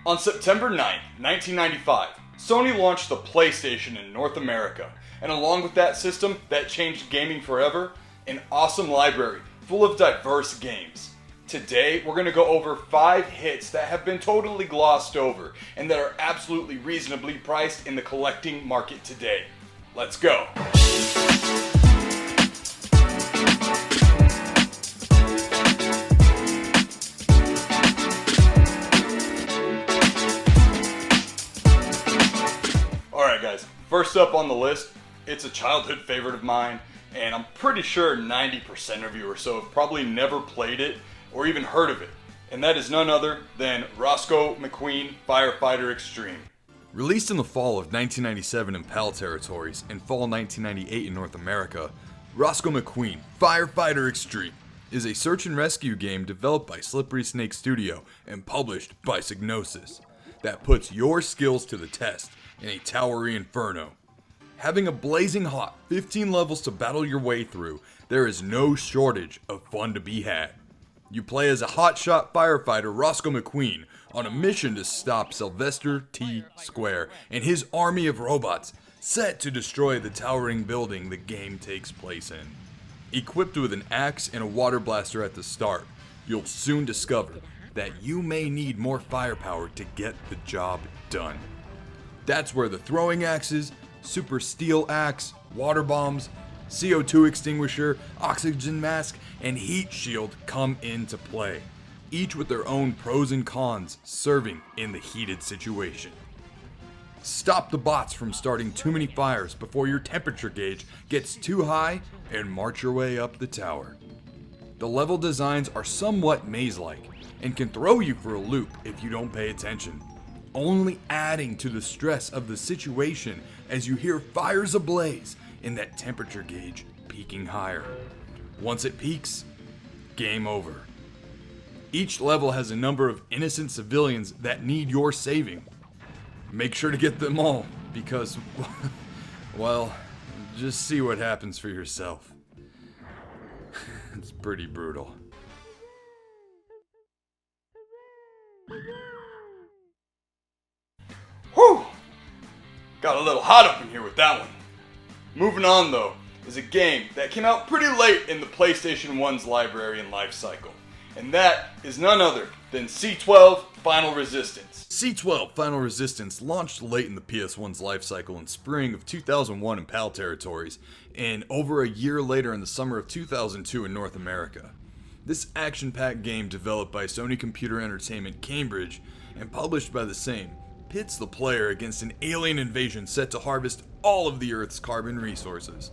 On September 9, 1995, Sony launched the PlayStation in North America, and along with that system that changed gaming forever, an awesome library full of diverse games. Today, we're going to go over 5 hits that have been totally glossed over and that are absolutely reasonably priced in the collecting market today. Let's go! Alright guys, first up on the list, it's a childhood favorite of mine, and I'm pretty sure 90% of you or so have probably never played it or even heard of it, and that is none other than Rosco McQueen Firefighter Extreme. Released in the fall of 1997 in PAL territories and fall 1998 in North America, Rosco McQueen Firefighter Extreme is a search and rescue game developed by Slippery Snake Studio and published by Psygnosis that puts your skills to the test in a towery inferno. Having a blazing hot 15 levels to battle your way through, there is no shortage of fun to be had. You play as a hotshot firefighter Rosco McQueen on a mission to stop Sylvester T. Square and his army of robots set to destroy the towering building the game takes place in. Equipped with an axe and a water blaster at the start, you'll soon discover that you may need more firepower to get the job done. That's where the throwing axes, super steel axe, water bombs, CO2 extinguisher, oxygen mask, and heat shield come into play, each with their own pros and cons serving in the heated situation. Stop the bots from starting too many fires before your temperature gauge gets too high and march your way up the tower. The level designs are somewhat maze-like and can throw you for a loop if you don't pay attention, only adding to the stress of the situation as you hear fires ablaze and that temperature gauge peaking higher. Once it peaks, game over. Each level has a number of innocent civilians that need your saving. Make sure to get them all, because, well, just see what happens for yourself. It's pretty brutal. Whew! Got a little hot up in here with that one. Moving on though, is a game that came out pretty late in the PlayStation 1's library and life cycle, and that is none other than C12 Final Resistance. C12 Final Resistance launched late in the PS1's life cycle in spring of 2001 in PAL territories, and over a year later in the summer of 2002 in North America. This action-packed game developed by Sony Computer Entertainment Cambridge and published by the same pits the player against an alien invasion set to harvest all of the Earth's carbon resources.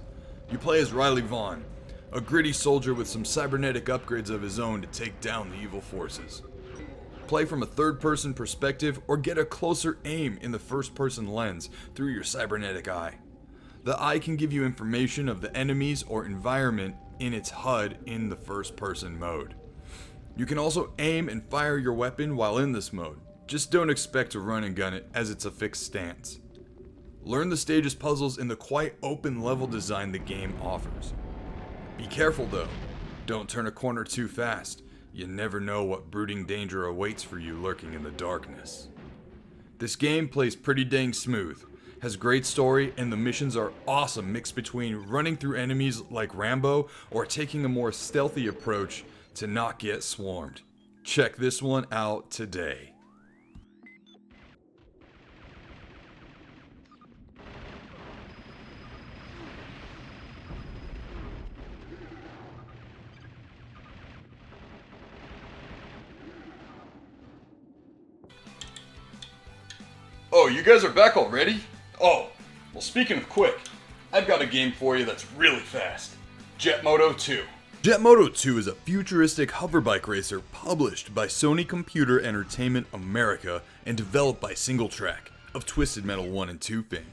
You play as Riley Vaughn, a gritty soldier with some cybernetic upgrades of his own to take down the evil forces. Play from a third-person perspective or get a closer aim in the first-person lens through your cybernetic eye. The eye can give you information of the enemies or environment in its HUD in the first-person mode. You can also aim and fire your weapon while in this mode. Just don't expect to run and gun it, as it's a fixed stance. Learn the stage's puzzles in the quite open level design the game offers. Be careful though, don't turn a corner too fast. You never know what brooding danger awaits for you lurking in the darkness. This game plays pretty dang smooth, has great story, and the missions are awesome, mixed between running through enemies like Rambo or taking a more stealthy approach to not get swarmed. Check this one out today. Oh, you guys are back already? Oh, well, speaking of quick, I've got a game for you that's really fast. Jet Moto 2. Jet Moto 2 is a futuristic hoverbike racer published by Sony Computer Entertainment America and developed by Single Track of Twisted Metal 1 and 2 fame.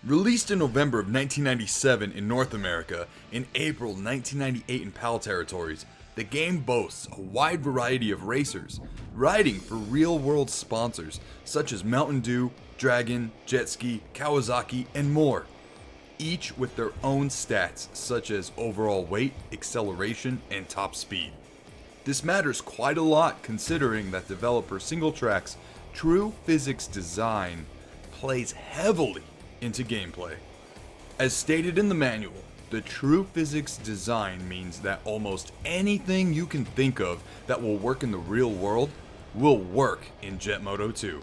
Released in November of 1997 in North America and April 1998 in PAL territories, the game boasts a wide variety of racers, riding for real-world sponsors such as Mountain Dew, Dragon, Jetski, Kawasaki, and more, each with their own stats such as overall weight, acceleration, and top speed. This matters quite a lot considering that developer Single Track's True physics design plays heavily into gameplay. As stated in the manual, the true physics design means that almost anything you can think of that will work in the real world will work in Jet Moto 2.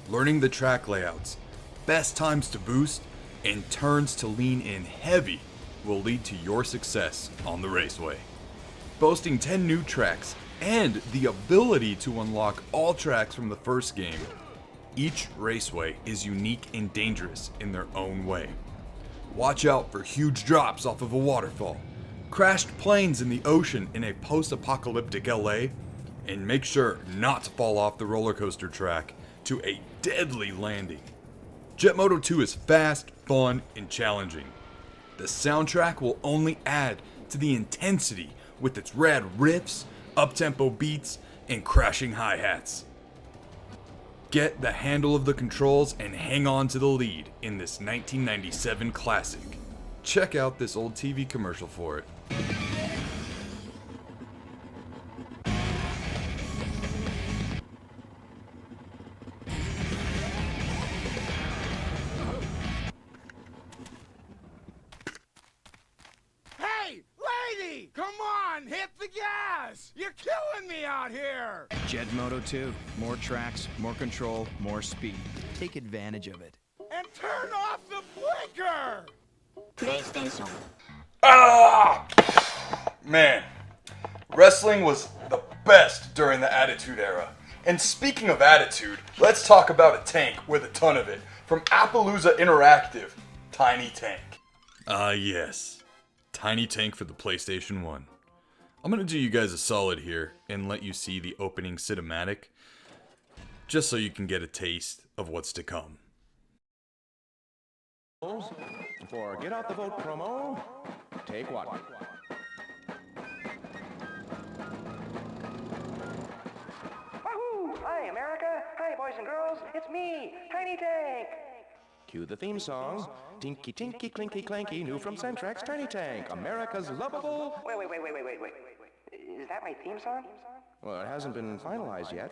Learning the track layouts, best times to boost, and turns to lean in heavy will lead to your success on the raceway. Boasting 10 new tracks and the ability to unlock all tracks from the first game, each raceway is unique and dangerous in their own way. Watch out for huge drops off of a waterfall, crashed planes in the ocean in a post-apocalyptic LA, and make sure not to fall off the roller coaster track to a deadly landing. Jet Moto 2 is fast, fun, and challenging. The soundtrack will only add to the intensity with its rad riffs, up-tempo beats, and crashing hi-hats. Get the handle of the controls and hang on to the lead in this 1997 classic. Check out this old TV commercial for it. Hey, lady! Come on, hit the gas! You're killing me out here! Jet Moto 2. More tracks, more control, more speed. Take advantage of it. And turn off the blinker! PlayStation. Ah! Man, wrestling was the best during the Attitude Era. And speaking of attitude, let's talk about a tank with a ton of it. From Appaloosa Interactive, Tiny Tank. Yes. Tiny Tank for the PlayStation 1. I'm gonna do you guys a solid here and let you see the opening cinematic, just so you can get a taste of what's to come. For Get Out the Vote promo, take one. Wahoo! Hi, America! Hi, boys and girls! It's me, Tiny Tank! Cue the theme song. Tinky Tinky Clinky Clanky, new from Centrex, Tiny Tank, America's lovable... Wait. Is that my theme song? Well, it hasn't been finalized yet.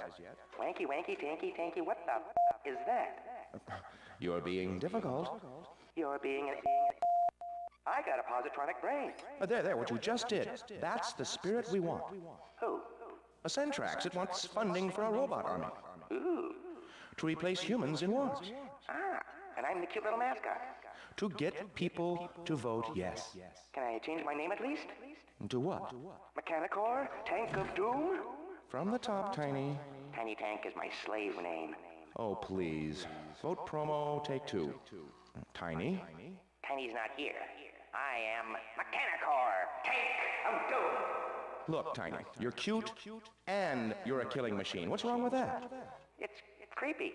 Wanky, wanky, tanky, tanky, what the is that? You're being difficult. You're being an... I got a positronic brain. There, what you just did. That's the spirit we want. Who? A Centrex, it wants funding for a robot army. Ooh. To replace humans in wars. Ah, and I'm the cute little mascot. To get people to vote yes. Can I change my name at least? To what? Mechanicore? Tank of Doom? From the top, Tiny. Tiny Tank is my slave name. Oh, please. Vote promo, take two. Tiny? Tiny's not here. I am Mechanicore, Tank of Doom. Look, Tiny, you're cute, and you're a killing machine. What's wrong with that? It's creepy.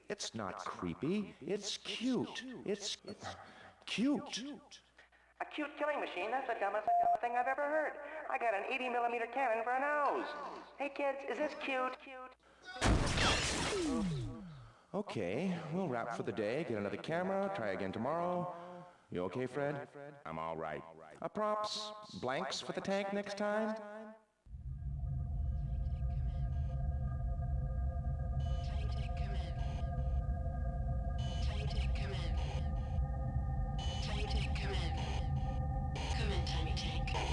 It's not creepy. It's cute. It's cute. A cute killing machine? That's the dumbest thing I've ever heard. I got an 80mm cannon for a nose. Hey kids, is this cute? Okay, we'll wrap for the day, get another camera, try again tomorrow. You okay, Fred? I'm all right. Props, blanks for the tank next time?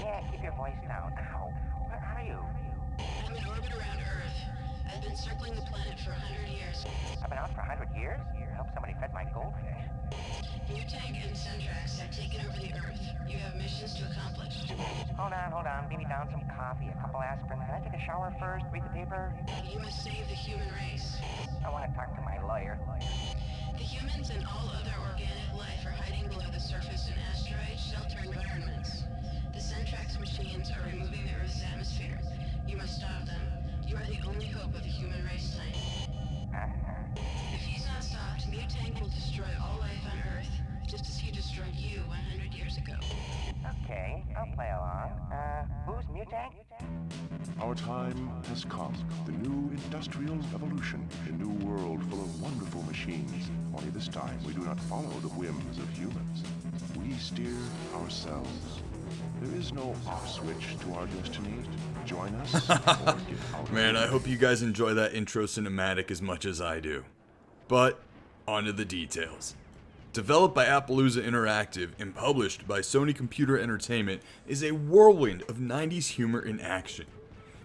Yeah, keep your voice down. Ow. Where are you? I'm in orbit around Earth. I've been circling the planet for 100 years. I've been out for 100 years? I hope somebody fed my goldfish. Mutank and Centrax have taken over the Earth. You have missions to accomplish. Hold on. Beat me down some coffee, a couple aspirin. Can I take a shower first? Read the paper? You must save the human race. I want to talk to my lawyer. The humans and all other organic life are hiding below the surface in asteroid shelter environments. The Centrax machines are removing the Earth's atmosphere. You must stop them. You are the only hope of the human race tonight. If he's not stopped, Mutank will destroy all life on Earth, just as he destroyed you 100 years ago. Okay, I'll play along. Who's Mutank? Our time has come. The new industrial revolution. A new world full of wonderful machines. Only this time we do not follow the whims of humans. We steer ourselves. There is no off switch to our destiny. Join us or get out. Man, I hope you guys enjoy that intro cinematic as much as I do. But, on to the details. Developed by Appaloosa Interactive and published by Sony Computer Entertainment, is a whirlwind of 90s humor in action.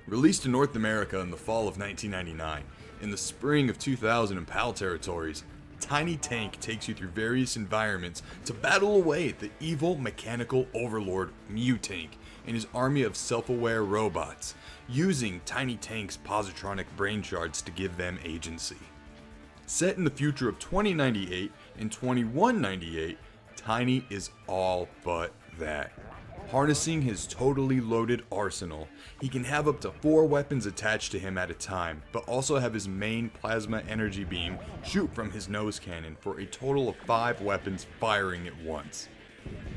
Released in North America in the fall of 1999, in the spring of 2000 in PAL territories, Tiny Tank takes you through various environments to battle away the evil mechanical overlord Mutank and his army of self-aware robots, using Tiny Tank's positronic brain shards to give them agency. Set in the future of 2098 and 2198, Tiny is all but that. Harnessing his totally loaded arsenal, he can have up to 4 weapons attached to him at a time, but also have his main plasma energy beam shoot from his nose cannon for a total of 5 weapons firing at once.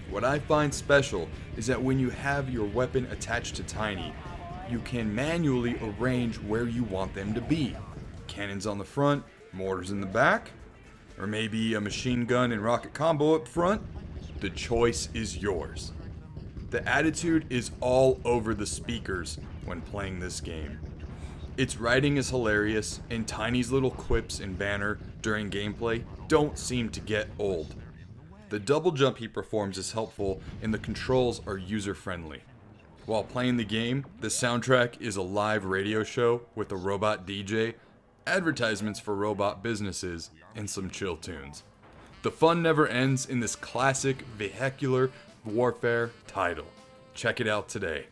What I find special is that when you have your weapon attached to Tiny, you can manually arrange where you want them to be. Cannons on the front, mortars in the back, or maybe a machine gun and rocket combo up front. The choice is yours. The attitude is all over the speakers when playing this game. Its writing is hilarious, and Tiny's little quips and banter during gameplay don't seem to get old. The double jump he performs is helpful, and the controls are user-friendly. While playing the game, the soundtrack is a live radio show with a robot DJ, advertisements for robot businesses, and some chill tunes. The fun never ends in this classic vehicular warfare title. Check it out today.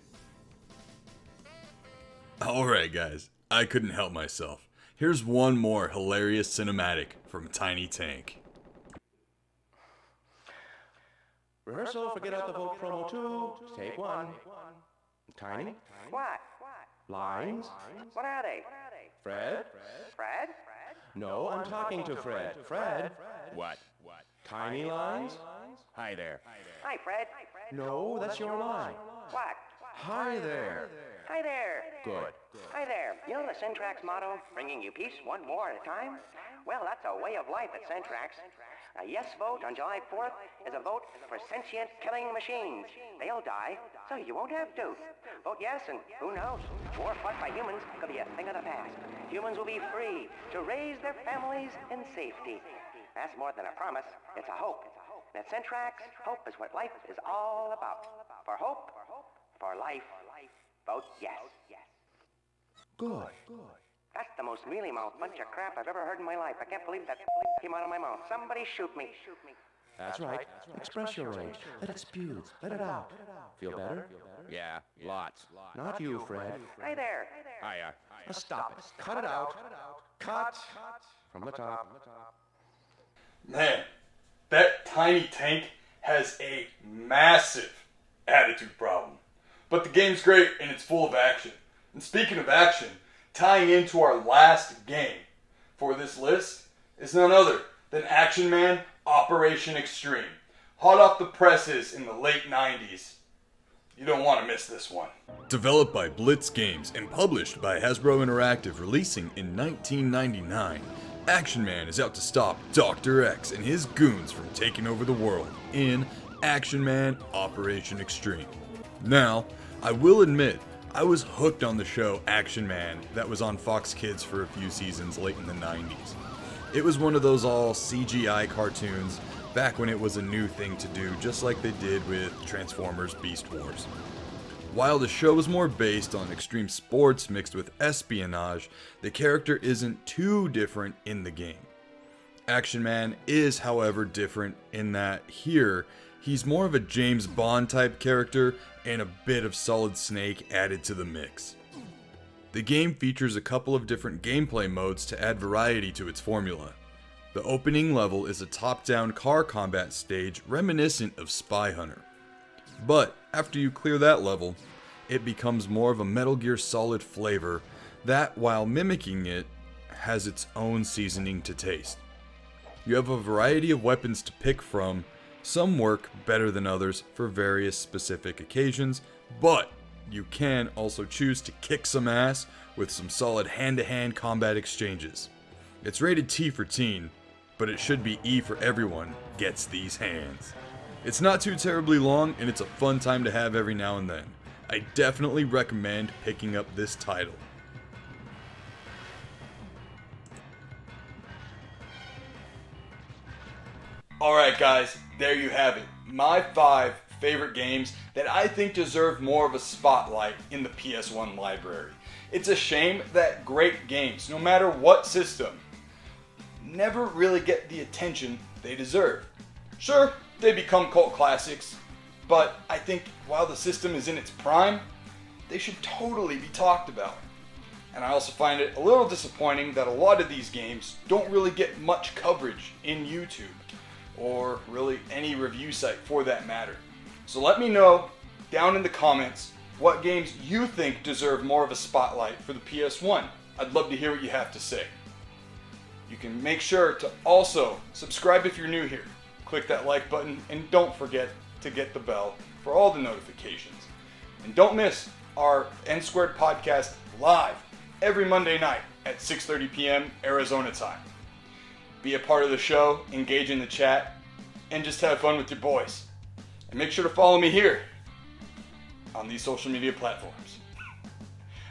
Alright guys, I couldn't help myself. Here's one more hilarious cinematic from Tiny Tank. Rehearsal, forget out the vote promo 2. Take 1. Tiny? What? Lines? What are they? Fred? Fred? No, I'm talking to Fred. Fred? What? Tiny lines? Hi there. Hi, Fred. No, that's your line. What? Hi there. Hi there. Good. Hi there. You know the Centrax motto, bringing you peace one war at a time? Well, that's a way of life at Centrax. A yes vote on July 4th is a vote for sentient killing machines. They'll die, so you won't have to. Vote yes, and who knows? War fought by humans could be a thing of the past. Humans will be free to raise their families in safety. That's more than a promise, it's a hope. At Centrax, hope is what life is all about. For hope, for life, vote yes. Good. That's the most mealy-mouthed bunch of crap I've ever heard in my life. I can't believe that came out of my mouth. Somebody shoot me. That's right. Express your rage. Let it spew. Let it out. Feel better? Yeah, lots. Not you, Fred. Hi there. Hiya. Now stop it. Cut it out. Cut. From the top. Man, that Tiny Tank has a massive attitude problem. But the game's great and it's full of action. And speaking of action, tying into our last game for this list is none other than Action Man Operation Extreme. Hot off the presses in the late 90s. You don't want to miss this one. Developed by Blitz Games and published by Hasbro Interactive, releasing in 1999, Action Man is out to stop Dr. X and his goons from taking over the world in Action Man Operation Extreme. Now, I will admit, I was hooked on the show Action Man that was on Fox Kids for a few seasons late in the 90s. It was one of those all CGI cartoons back when it was a new thing to do, just like they did with Transformers Beast Wars. While the show is more based on extreme sports mixed with espionage, the character isn't too different in the game. Action Man is, however, different in that here, he's more of a James Bond type character and a bit of Solid Snake added to the mix. The game features a couple of different gameplay modes to add variety to its formula. The opening level is a top-down car combat stage reminiscent of Spy Hunter. But after you clear that level, it becomes more of a Metal Gear Solid flavor that, while mimicking it, has its own seasoning to taste. You have a variety of weapons to pick from. Some work better than others for various specific occasions, but you can also choose to kick some ass with some solid hand-to-hand combat exchanges. It's rated T for teen, but it should be E for everyone gets these hands. It's not too terribly long, and it's a fun time to have every now and then. I definitely recommend picking up this title. Alright guys, there you have it. My 5 favorite games that I think deserve more of a spotlight in the PS1 library. It's a shame that great games, no matter what system, never really get the attention they deserve. Sure, they become cult classics, but I think while the system is in its prime, they should totally be talked about. And I also find it a little disappointing that a lot of these games don't really get much coverage in YouTube, or really any review site for that matter. So let me know down in the comments what games you think deserve more of a spotlight for the PS1. I'd love to hear what you have to say. You can make sure to also subscribe if you're new here. Click that like button and don't forget to get the bell for all the notifications. And don't miss our NSquared podcast live every Monday night at 6:30 p.m. Arizona time. Be a part of the show, engage in the chat, and just have fun with your boys. And make sure to follow me here on these social media platforms.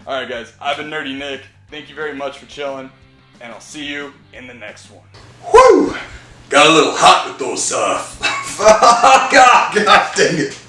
Alright guys, I've been Nerdy Nick. Thank you very much for chilling, and I'll see you in the next one. Woo! Got a little hot with those God dang it.